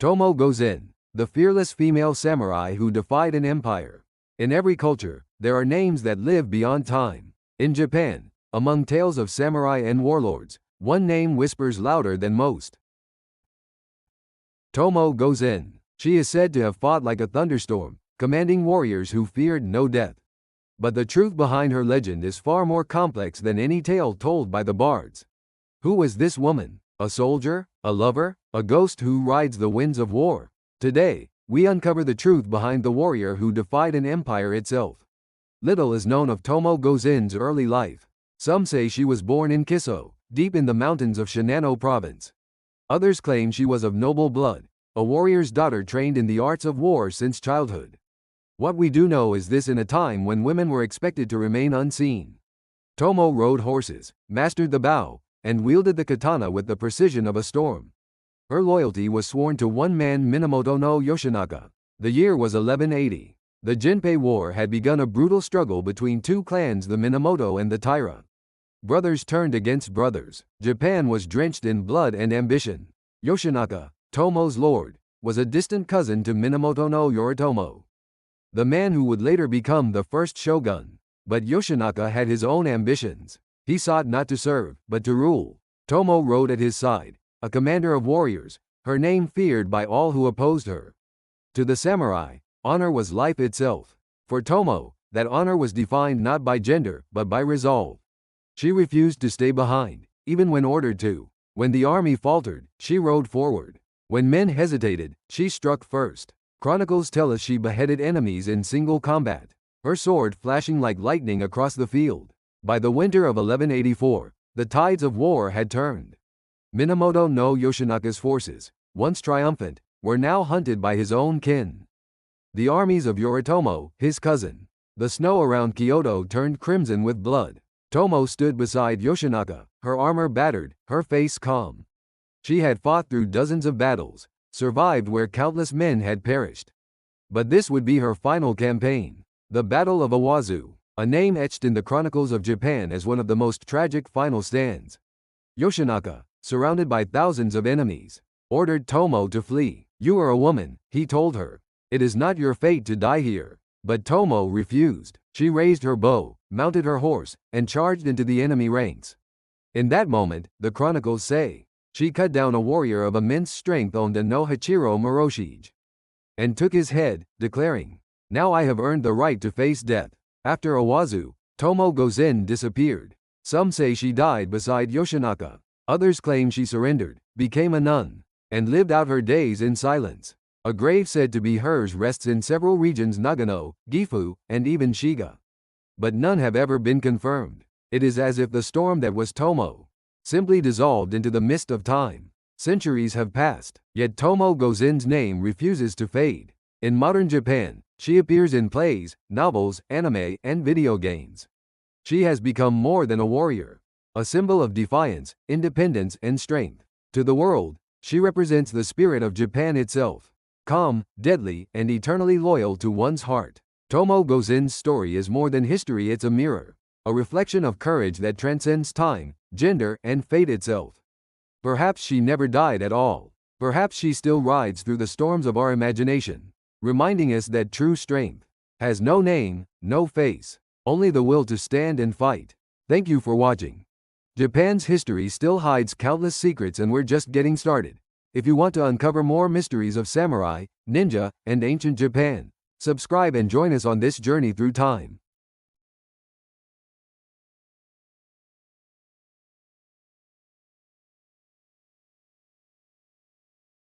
Tomoe Gozen, the fearless female samurai who defied an empire. In every culture, there are names that live beyond time. In Japan, among tales of samurai and warlords, one name whispers louder than most. Tomoe Gozen. She is said to have fought like a thunderstorm, commanding warriors who feared no death. But the truth behind her legend is far more complex than any tale told by the bards. Who was this woman? A soldier? A lover? A ghost who rides the winds of war? Today, we uncover the truth behind the warrior who defied an empire itself. Little is known of Tomoe Gozen's early life. Some say she was born in Kiso, deep in the mountains of Shinano province. Others claim she was of noble blood, a warrior's daughter trained in the arts of war since childhood. What we do know is this: in a time when women were expected to remain unseen, Tomoe rode horses, mastered the bow, and wielded the katana with the precision of a storm. Her loyalty was sworn to one man, Minamoto no Yoshinaka. The year was 1180. The Genpei War had begun, a brutal struggle between two clans, the Minamoto and the Taira. Brothers turned against brothers. Japan was drenched in blood and ambition. Yoshinaka, Tomoe's lord, was a distant cousin to Minamoto no Yoritomo, the man who would later become the first shogun. But Yoshinaka had his own ambitions. He sought not to serve, but to rule. Tomoe rode at his side, a commander of warriors, her name feared by all who opposed her. To the samurai, honor was life itself. For Tomoe, that honor was defined not by gender, but by resolve. She refused to stay behind, even when ordered to. When the army faltered, she rode forward. When men hesitated, she struck first. Chronicles tell us she beheaded enemies in single combat, her sword flashing like lightning across the field. By the winter of 1184, the tides of war had turned. Minamoto no Yoshinaka's forces, once triumphant, were now hunted by his own kin. The armies of Yoritomo, his cousin. The snow around Kyoto turned crimson with blood. Tomoe stood beside Yoshinaka, her armor battered, her face calm. She had fought through dozens of battles, survived where countless men had perished. But this would be her final campaign. The Battle of Awazu, a name etched in the chronicles of Japan as one of the most tragic final stands. Yoshinaka, surrounded by thousands of enemies, ordered Tomoe to flee. "You are a woman," he told her. "It is not your fate to die here." But Tomoe refused. She raised her bow, mounted her horse, and charged into the enemy ranks. In that moment, the chronicles say, she cut down a warrior of immense strength, Onda no Hachiro Moroshige, and took his head, declaring, "Now I have earned the right to face death." After Awazu, Tomoe Gozen disappeared. Some say she died beside Yoshinaka. Others claim she surrendered, became a nun, and lived out her days in silence. A grave said to be hers rests in several regions: Nagano, Gifu, and even Shiga. But none have ever been confirmed. It is as if the storm that was Tomoe simply dissolved into the mist of time. Centuries have passed, yet Tomoe Gozen's name refuses to fade. In modern Japan, she appears in plays, novels, anime, and video games. She has become more than a warrior, a symbol of defiance, independence, and strength. To the world, she represents the spirit of Japan itself, calm, deadly, and eternally loyal to one's heart. Tomoe Gozen's story is more than history, it's a mirror, a reflection of courage that transcends time, gender, and fate itself. Perhaps she never died at all. Perhaps she still rides through the storms of our imagination, reminding us that true strength has no name, no face, only the will to stand and fight. Thank you for watching. Japan's history still hides countless secrets, and we're just getting started. If you want to uncover more mysteries of samurai, ninja, and ancient Japan, subscribe and join us on this journey through time.